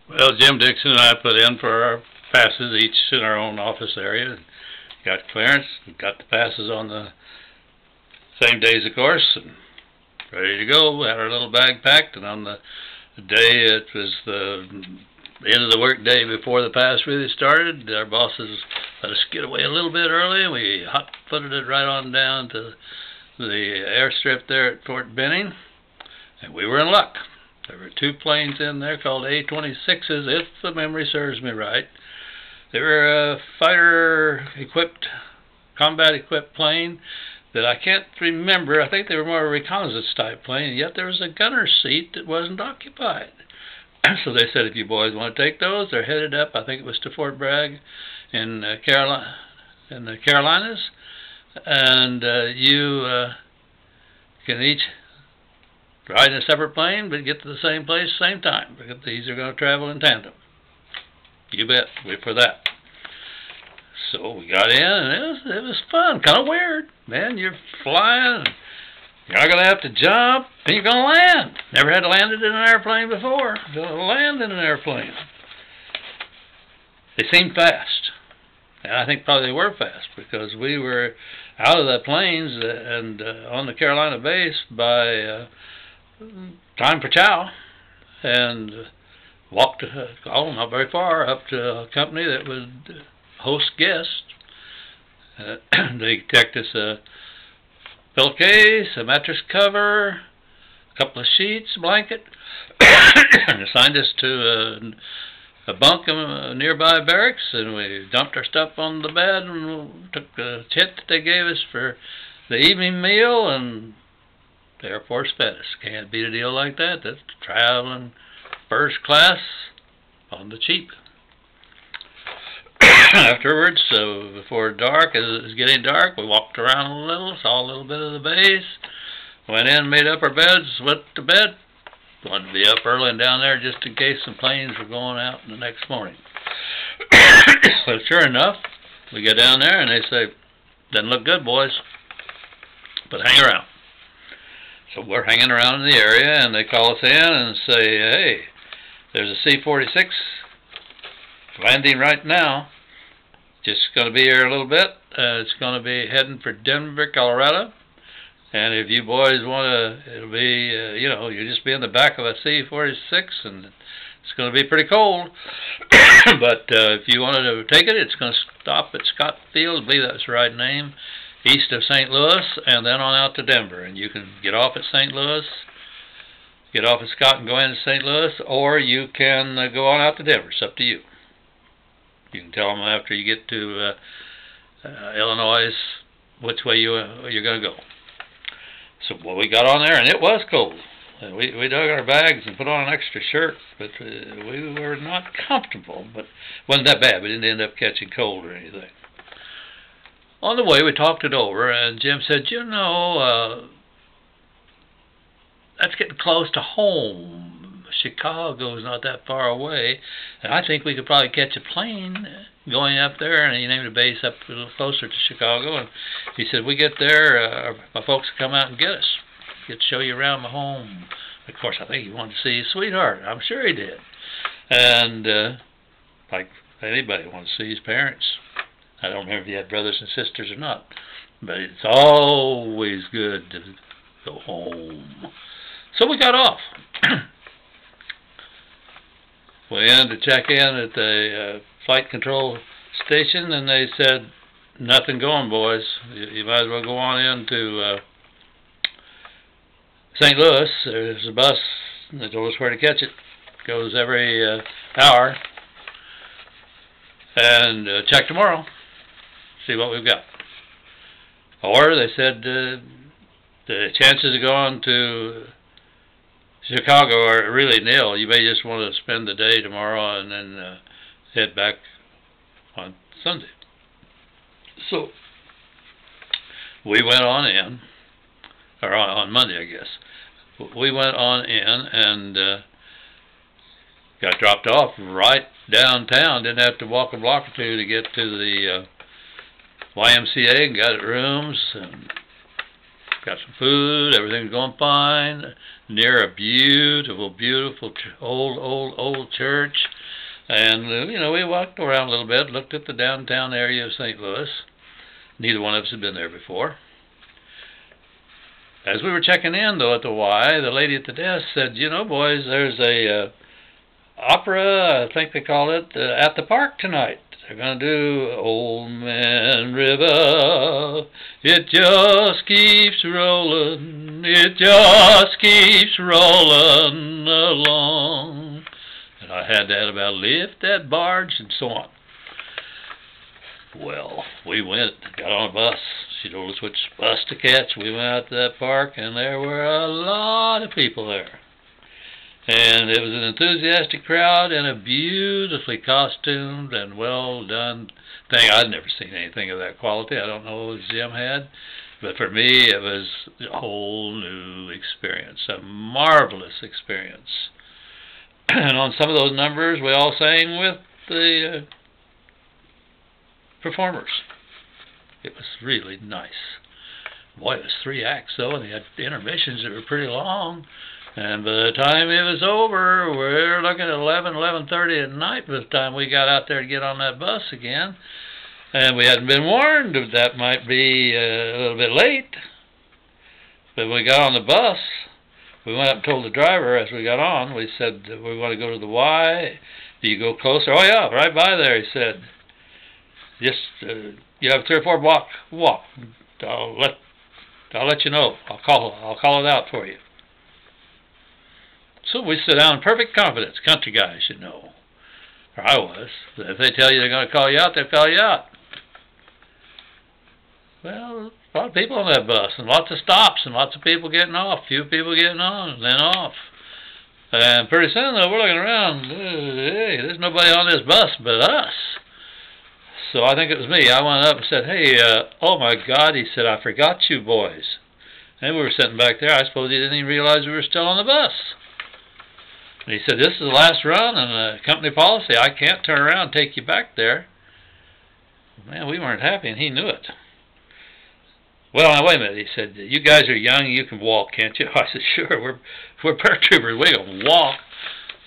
Well, Jim Dixon and I put in for our passes, each in our own office area. Got clearance, got the passes on the same days, of course, and ready to go. We had our little bag packed, and on the day it was the end of the work day before the pass really started, our bosses let us get away a little bit early, and we hot-footed it right on down to the airstrip there at Fort Benning, and we were in luck. There were two planes in there called A-26s, if the memory serves me right. They were a fighter-equipped, combat-equipped plane that I can't remember. I think they were more a reconnaissance-type plane, yet there was a gunner's seat that wasn't occupied. So they said, if you boys want to take those, they're headed up, I think it was to Fort Bragg in the Carolinas, and you can each ride in a separate plane, but get to the same place at the same time, because these are going to travel in tandem. You bet, we're for that. So we got in, and it was fun, kind of weird. Man, you're flying, you're not going to have to jump, and you're going to land. Never had landed in an airplane before. Going to land in an airplane. They seemed fast, and I think probably they were fast, because we were out of the planes and on the Carolina base by time for chow, and walked, not very far, up to a company that would host guests. They checked us a pillowcase, a mattress cover, a couple of sheets, a blanket, and assigned us to a bunk in a nearby barracks, and we dumped our stuff on the bed and took a tip that they gave us for the evening meal, and the Air Force fed us. Can't beat a deal like that. That's traveling first class on the cheap. Afterwards, so before dark, as it was getting dark, we walked around a little, saw a little bit of the base, went in, made up our beds, went to bed. Wanted to be up early and down there just in case some planes were going out the next morning. But sure enough, we get down there and they say, doesn't look good, boys, but hang around. So we're hanging around in the area, and they call us in and say, hey, there's a C-46 landing right now. Just going to be here a little bit. It's going to be heading for Denver, Colorado. And if you boys want to, it'll be, you'll just be in the back of a C-46, and it's going to be pretty cold. But if you wanted to take it, it's going to stop at Scott Field, I believe that's the right name, east of St. Louis, and then on out to Denver. And you can get off at St. Louis, get off at Scott and go into St. Louis, or you can go on out to Denver. It's up to you. You can tell them after you get to Illinois which way you're going to go. So we got on there, and it was cold. We dug our bags and put on an extra shirt, but we were not comfortable. But it wasn't that bad. We didn't end up catching cold or anything. On the way, we talked it over, and Jim said, that's getting close to home. Chicago's not that far away, and I think we could probably catch a plane going up there, and he named a base up a little closer to Chicago, and he said, we get there, my folks come out and get us. Get to show you around my home. Of course, I think he wanted to see his sweetheart. I'm sure he did. And like anybody wants to see his parents. I don't remember if he had brothers and sisters or not, but it's always good to go home. So we got off. We had to check in at the flight control station, and they said, nothing going, boys. You might as well go on into St. Louis. There's a bus. They told us where to catch it. Goes every hour. And check tomorrow. See what we've got. Or they said the chances of going to Chicago are really nil. You may just want to spend the day tomorrow and then head back on Sunday. So we went on in, or on Monday, I guess. We went on in and got dropped off right downtown. Didn't have to walk a block or two to get to the YMCA and got rooms and got some food. Everything's going fine. Near a beautiful, beautiful old church. And, you know, we walked around a little bit, looked at the downtown area of St. Louis. Neither one of us had been there before. As we were checking in, though, at the Y, the lady at the desk said, you know, boys, there's a opera, I think they call it, at the park tonight. They're going to do Old Man River. It just keeps rolling. It just keeps rolling along. And I had that about lift that barge and so on. Well, we went, got on a bus. She told us which bus to catch. We went out to that park, and there were a lot of people there. And it was an enthusiastic crowd and a beautifully costumed and well-done thing. I'd never seen anything of that quality. I don't know what Jim had. But for me, it was a whole new experience, a marvelous experience. And on some of those numbers, we all sang with the performers. It was really nice. Boy, it was 3 acts, though, and they had intermissions that were pretty long. And by the time it was over, we're looking at 11:30 at night by the time we got out there to get on that bus again. And we hadn't been warned that that might be a little bit late. But when we got on the bus, we went up and told the driver as we got on, we said, we want to go to the Y. Do you go closer? Oh, yeah, right by there, he said. Just, you have 3 or 4 walk. I'll let you know. I'll call it out for you. So we sit down in perfect confidence. Country guys, you know. Or I was. If they tell you they're going to call you out, they'll call you out. Well, a lot of people on that bus, and lots of stops, and lots of people getting off. Few people getting on, and then off. And pretty soon, though, we're looking around. Hey, there's nobody on this bus but us. So I think it was me. I went up and said, hey, oh my God, he said, I forgot you boys. And we were sitting back there. I suppose he didn't even realize we were still on the bus. And he said, this is the last run, and company policy, I can't turn around and take you back there. Man, we weren't happy, and he knew it. Well, now, wait a minute. He said, you guys are young, you can walk, can't you? I said, sure, we're paratroopers, we can walk.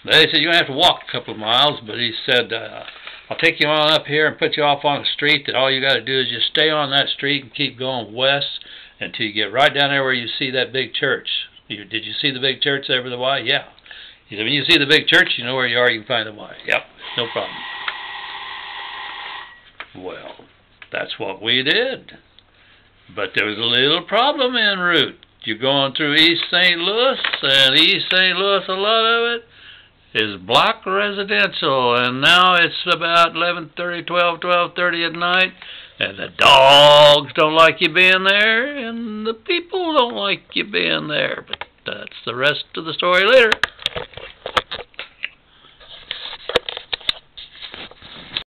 They said, you don't have to walk a couple of miles, but he said, I'll take you on up here and put you off on a street that all you got to do is just stay on that street and keep going west until you get right down there where you see that big church. Did you see the big church there over the Y? Yeah. He said, when you see the big church, you know where you are, you can find the Y. Yep, no problem. Well, that's what we did. But there was a little problem en route. You're going through East St. Louis, and East St. Louis, a lot of it is block residential, and now it's about 11:30, 12:30 at night, and the dogs don't like you being there, and the people don't like you being there. But that's the rest of the story later.